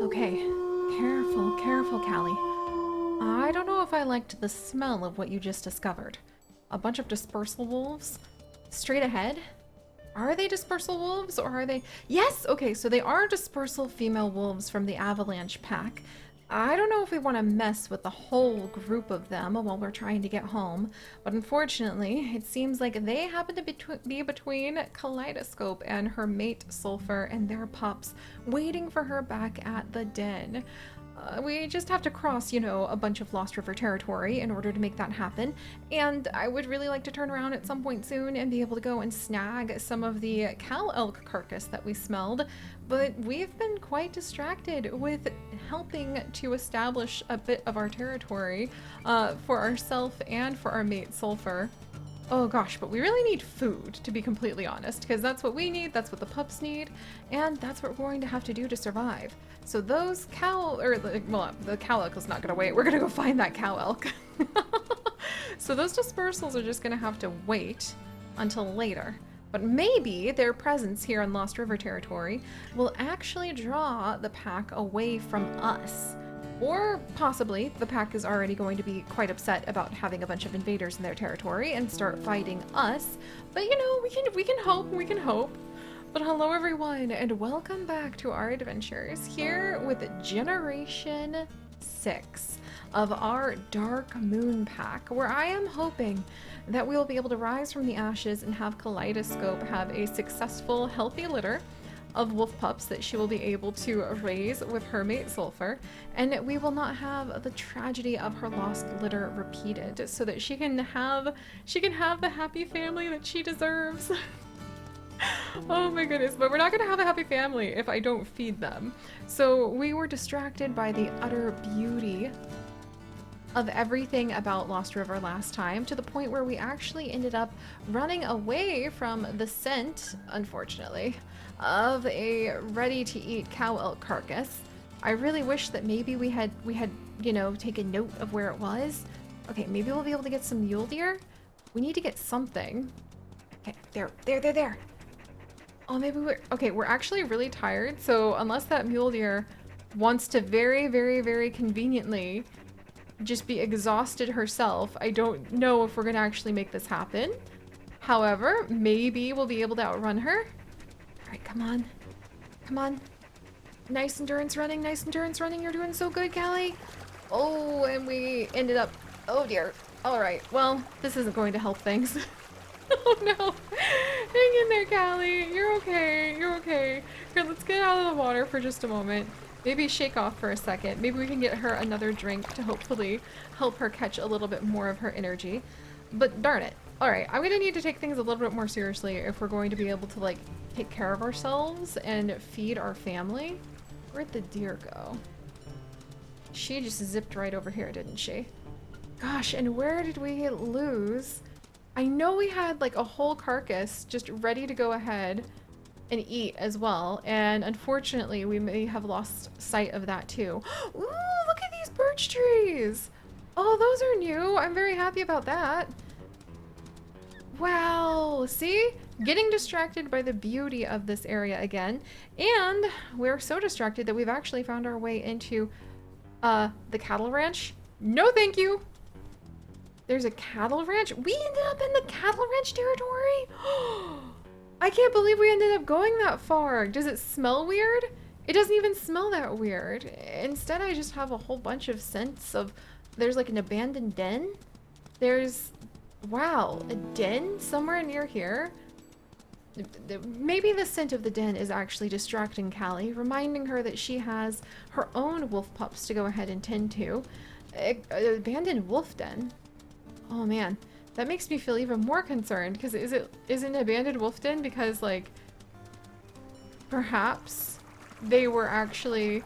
Okay, careful, careful, Callie. I don't know if I liked the smell of what you just discovered. A bunch of dispersal wolves? Straight ahead? Are they dispersal wolves or are they... Yes! Okay, so they are dispersal female wolves from the avalanche pack. I don't know if we want to mess with the whole group of them while we're trying to get home, but unfortunately, it seems like they happen to be between Kaleidoscope and her mate Sulfur and their pups, waiting for her back at the den. We just have to cross, you know, a bunch of Lost River territory in order to make that happen. And I would really like to turn around at some point soon and be able to go and snag some of the cow elk carcass that we smelled. But we've been quite distracted with helping to establish a bit of our territory for ourselves and for our mate Sulfur. Oh gosh, but we really need food, to be completely honest, because that's what we need, that's what the pups need, and that's what we're going to have to do to survive. So those the cow elk is not gonna wait. We're gonna go find that cow elk. So those dispersals are just gonna have to wait until later. But maybe their presence here in Lost River territory will actually draw the pack away from us. Or possibly the pack is already going to be quite upset about having a bunch of invaders in their territory and start fighting us. But you know, we can hope. But hello everyone, and welcome back to our adventures here with Generation 6 of our Dark Moon pack, where I am hoping that we will be able to rise from the ashes and have Kaleidoscope have a successful, healthy litter of wolf pups that she will be able to raise with her mate Sulfur, and we will not have the tragedy of her lost litter repeated, so that she can have the happy family that she deserves. Oh my goodness, but we're not gonna have a happy family if I don't feed them. So we were distracted by the utter beauty of everything about Lost River last time, to the point where we actually ended up running away from the scent, unfortunately, of a ready-to-eat cow elk carcass. I really wish that maybe we had, you know, taken note of where it was. Okay, maybe we'll be able to get some mule deer. We need to get something. Okay, there. Oh, maybe we're actually really tired, so unless that mule deer wants to very, very, very conveniently just be exhausted herself, I don't know if we're gonna actually make this happen. However, maybe we'll be able to outrun her. All right, come on. Nice endurance running, You're doing so good, Callie. Oh, and we ended up, oh dear. All right, well, this isn't going to help things. Oh no. Hang in there, Callie. You're okay. Here, let's get out of the water for just a moment. Maybe shake off for a second. Maybe we can get her another drink to hopefully help her catch a little bit more of her energy. But darn it. Alright, I'm gonna need to take things a little bit more seriously if we're going to be able to, like, take care of ourselves and feed our family. Where'd the deer go? She just zipped right over here, didn't she? Gosh, and where did we lose? I know we had like a whole carcass just ready to go ahead and eat as well, and unfortunately we may have lost sight of that too. Ooh, look at these birch trees! Oh, those are new. I'm very happy about that. Wow, see? Getting distracted by the beauty of this area again, and we're so distracted that we've actually found our way into the cattle ranch. No thank you! There's a cattle ranch? We ended up in the cattle ranch territory? I can't believe we ended up going that far. Does it smell weird? It doesn't even smell that weird. Instead, I just have a whole bunch of scents of... There's like an abandoned den. There's... Wow, a den somewhere near here. Maybe the scent of the den is actually distracting Callie, reminding her that she has her own wolf pups to go ahead and tend to. Abandoned wolf den. Oh man, that makes me feel even more concerned, because is it an abandoned wolf den because, like, perhaps they were actually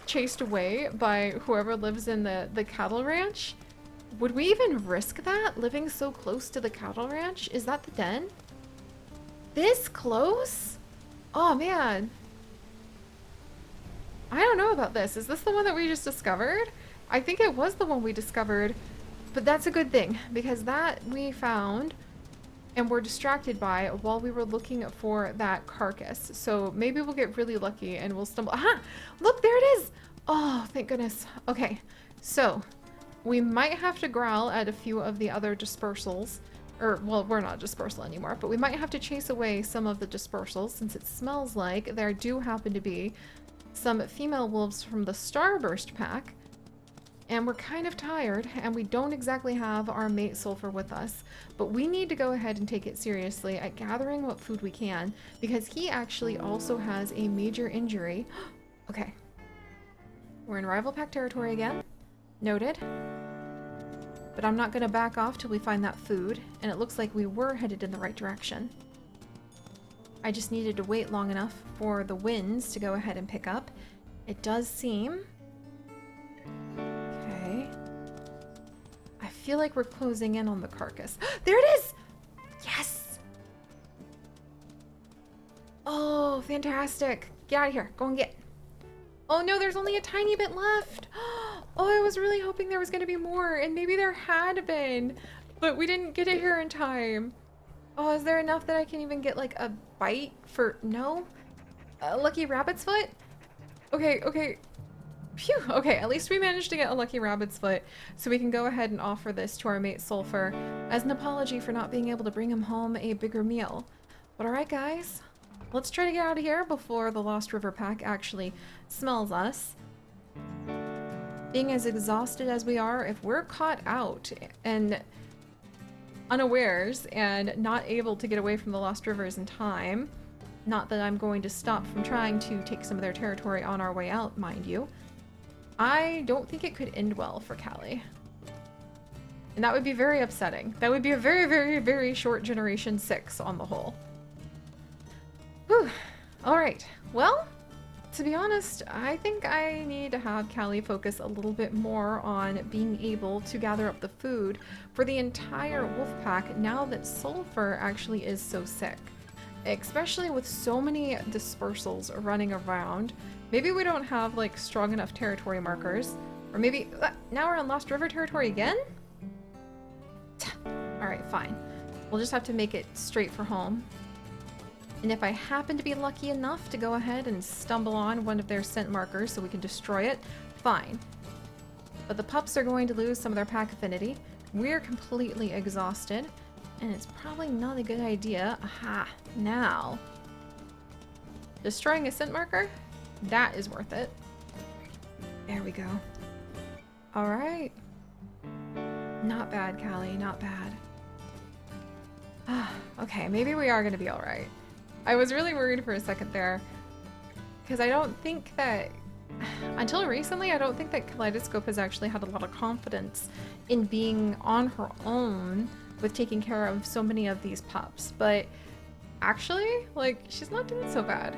chased away by whoever lives in the cattle ranch? Would we even risk that, living so close to the cattle ranch? Is that the den? This close? Oh man. I don't know about this. Is this the one that we just discovered? I think it was the one we discovered. But that's a good thing, because that we found and were distracted by while we were looking for that carcass. So maybe we'll get really lucky and we'll stumble. Aha! Look, there it is! Oh, thank goodness. Okay, so we might have to growl at a few of the other dispersals. Or, well, we're not dispersal anymore, but we might have to chase away some of the dispersals since it smells like there do happen to be some female wolves from the Starburst pack. And we're kind of tired, and we don't exactly have our mate Sulfur with us, but we need to go ahead and take it seriously at gathering what food we can, because he actually also has a major injury. Okay. We're in rival pack territory again. Noted. But I'm not going to back off till we find that food, and it looks like we were headed in the right direction. I just needed to wait long enough for the winds to go ahead and pick up. It does seem... I feel like we're closing in on the carcass. There it is! Yes! Oh, fantastic. Get out of here. Go and get. Oh no, there's only a tiny bit left. Oh, I was really hoping there was going to be more, and maybe there had been, but we didn't get it here in time. Oh, is there enough that I can even get like a bite for... No? A lucky rabbit's foot? Okay, okay. Phew, okay, at least we managed to get a lucky rabbit's foot, so we can go ahead and offer this to our mate Sulfur as an apology for not being able to bring him home a bigger meal. But alright guys, let's try to get out of here before the Lost River pack actually smells us. Being as exhausted as we are, if we're caught out and unawares and not able to get away from the Lost Rivers in time, not that I'm going to stop from trying to take some of their territory on our way out, mind you, I don't think it could end well for Callie. And that would be very upsetting. That would be a very, very, very short Generation 6 on the whole. Whew. Alright. Well, to be honest, I think I need to have Callie focus a little bit more on being able to gather up the food for the entire wolf pack now that Sulfur actually is so sick. Especially with so many dispersals running around. Maybe we don't have like strong enough territory markers. Or maybe now we're on Lost River territory again? Alright, fine. We'll just have to make it straight for home. And if I happen to be lucky enough to go ahead and stumble on one of their scent markers so we can destroy it, fine. But the pups are going to lose some of their pack affinity. We're completely exhausted. And it's probably not a good idea. Aha, now. Destroying a scent marker? That is worth it. There we go. Alright. Not bad, Callie, not bad. Okay, maybe we are gonna be alright. I was really worried for a second there. Because I don't think that... Until recently, I don't think that Kaleidoscope has actually had a lot of confidence in being on her own with taking care of so many of these pups. But actually, like, she's not doing so bad.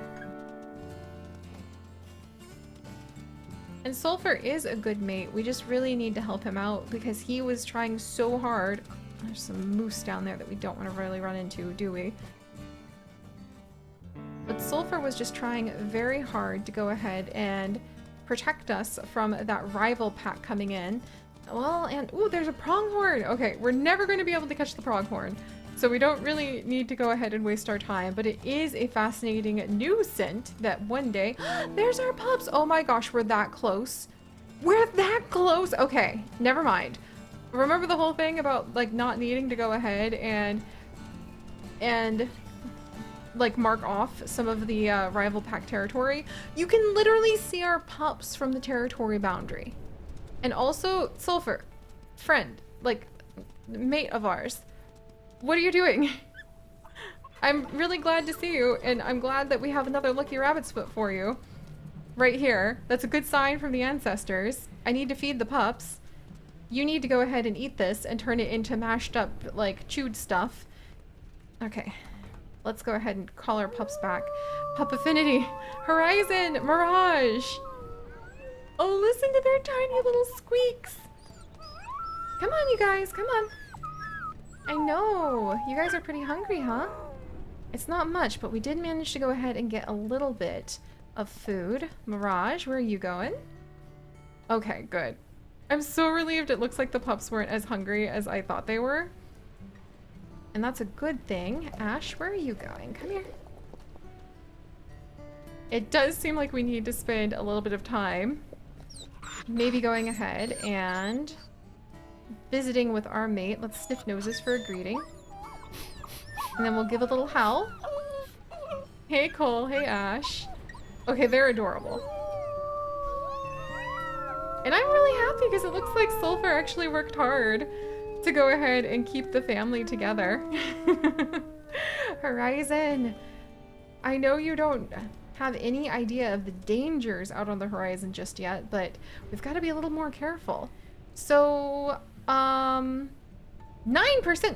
And Sulfur is a good mate. We just really need to help him out because he was trying so hard. There's some moose down there that we don't want to really run into, do we? But Sulfur was just trying very hard to go ahead and protect us from that rival pack coming in. Well, and ooh, there's a pronghorn. Okay, we're never going to be able to catch the pronghorn, so we don't really need to go ahead and waste our time, but it is a fascinating new scent that one day... There's our pups! Oh my gosh, we're that close. We're that close! Okay, never mind. Remember the whole thing about, like, not needing to go ahead and like, mark off some of the rival pack territory? You can literally see our pups from the territory boundary. And also, Sulfur, friend, like, mate of ours. What are you doing? I'm really glad to see you, and I'm glad that we have another lucky rabbit's foot for you. Right here. That's a good sign from the ancestors. I need to feed the pups. You need to go ahead and eat this and turn it into mashed up, like, chewed stuff. Okay. Let's go ahead and call our pups back. Pup Affinity, Horizon, Mirage. Oh, listen to their tiny little squeaks. Come on, you guys, come on. I know, you guys are pretty hungry, huh? It's not much, but we did manage to go ahead and get a little bit of food. Mirage, where are you going? Okay, good. I'm so relieved it looks like the pups weren't as hungry as I thought they were. And that's a good thing. Ash, where are you going? Come here. It does seem like we need to spend a little bit of time maybe going ahead and visiting with our mate. Let's sniff noses for a greeting. And then we'll give a little howl. Hey Cole, hey Ash. Okay, they're adorable. And I'm really happy because it looks like Sulfur actually worked hard to go ahead and keep the family together. Horizon, I know you don't have any idea of the dangers out on the horizon just yet, but we've got to be a little more careful. So, 9%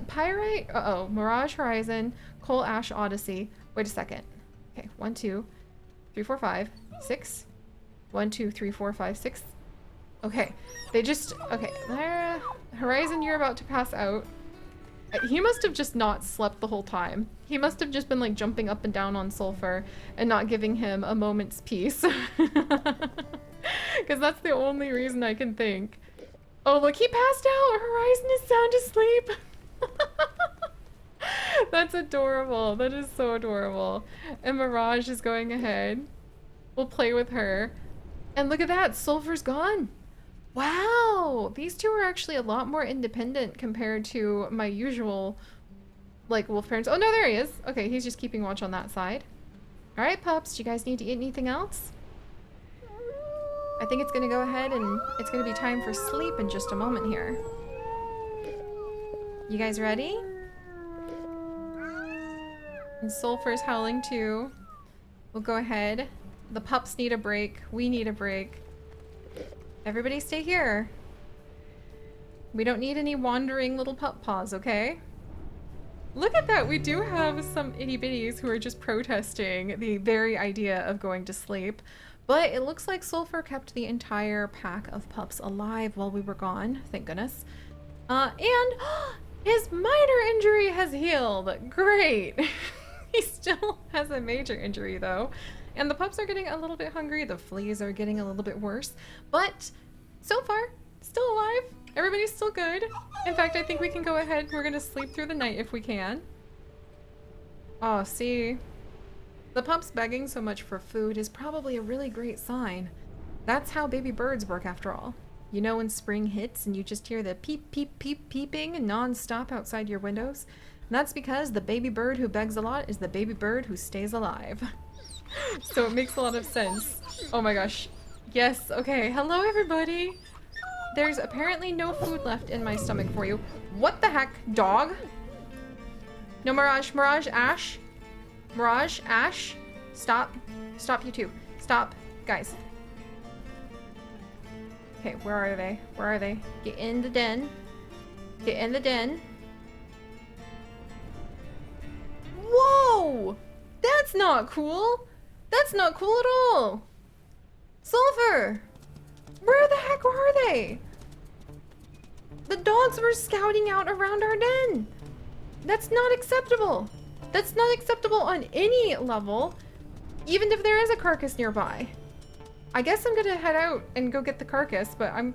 Pyrite? Uh-oh, Mirage Horizon, Coal Ash Odyssey. Wait a second. Okay, 1, 2, 3, 4, 5, 6. 1, 2, 3, 4, 5, 6. Okay, they just, okay, Horizon, you're about to pass out. He must have just not slept the whole time. He must have just been like jumping up and down on Sulfur and not giving him a moment's peace. Because that's the only reason I can think. Oh, look, he passed out. Horizon is sound asleep. That's adorable. That is so adorable. And Mirage is going ahead. We'll play with her. And look at that. Sulfur's gone. Wow, these two are actually a lot more independent compared to my usual, like, wolf parents. Oh, no, there he is. Okay, he's just keeping watch on that side. All right, pups, do you guys need to eat anything else? I think it's gonna go ahead and it's gonna be time for sleep in just a moment here. You guys ready? And Sulfur's howling too. We'll go ahead. The pups need a break. We need a break. Everybody stay here. We don't need any wandering little pup paws, okay? Look at that, we do have some itty bitties who are just protesting the very idea of going to sleep. But it looks like Sulfur kept the entire pack of pups alive while we were gone, thank goodness. And his minor injury has healed. Great. He still has a major injury though. And the pups are getting a little bit hungry. The fleas are getting a little bit worse. But so far, still alive. Everybody's still good. In fact, I think we can go ahead. We're going to sleep through the night if we can. Oh, see. The pups begging so much for food is probably a really great sign. That's how baby birds work after all. You know when spring hits and you just hear the peep, peep, peep, peeping non-stop outside your windows? And that's because the baby bird who begs a lot is the baby bird who stays alive. So it makes a lot of sense. Oh my gosh. Yes, okay. Hello, everybody. There's apparently no food left in my stomach for you. What the heck? Dog? No, Mirage. Mirage, Ash. Mirage, Ash. Stop. Stop, you two. Stop. Guys. Okay, where are they? Where are they? Get in the den. Get in the den. Whoa! That's not cool! That's not cool at all! Sulfur! Where the heck are they? The dogs were scouting out around our den! That's not acceptable! That's not acceptable on any level, even if there is a carcass nearby. I guess I'm gonna head out and go get the carcass, but I'm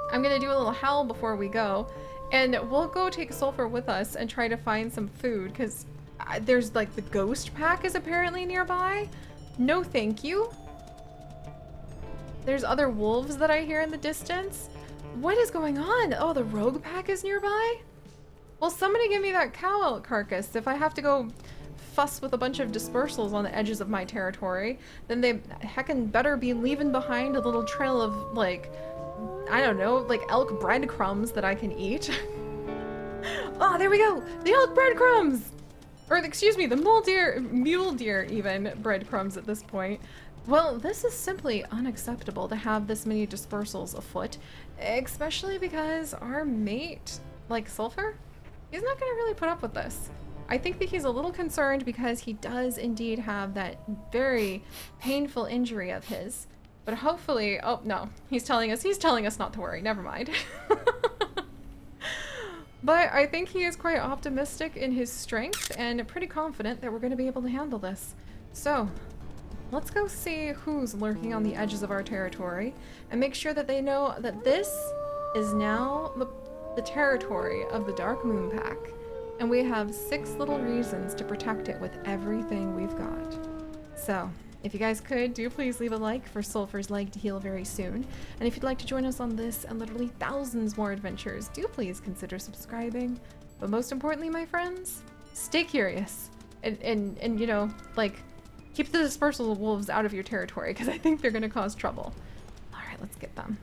gonna do a little howl before we go, and we'll go take Sulfur with us and try to find some food, because there's like the ghost pack is apparently nearby. No thank you. There's other wolves that I hear in the distance. What is going on? Oh, the rogue pack is nearby? Well, somebody give me that cow carcass. If I have to go fuss with a bunch of dispersals on the edges of my territory, then they heckin' better be leaving behind a little trail of, like, I don't know, like elk breadcrumbs that I can eat. Oh, there we go! The elk breadcrumbs! Or, excuse me, the mule deer even breadcrumbs at this point. Well, this is simply unacceptable to have this many dispersals afoot, especially because our mate, like Sulfur, he's not gonna really put up with this. I think that he's a little concerned because he does indeed have that very painful injury of his. But hopefully, oh no, he's telling us not to worry, never mind. But I think he is quite optimistic in his strength and pretty confident that we're going to be able to handle this. So, let's go see who's lurking on the edges of our territory and make sure that they know that this is now the the territory of the Dark Moon Pack, and we have 6 little reasons to protect it with everything we've got. So, if you guys could, do please leave a like for Sulfur's leg to heal very soon. And if you'd like to join us on this and literally thousands more adventures, do please consider subscribing. But most importantly, my friends, stay curious. And you know, like, keep the dispersal wolves out of your territory, because I think they're going to cause trouble. Alright, let's get them.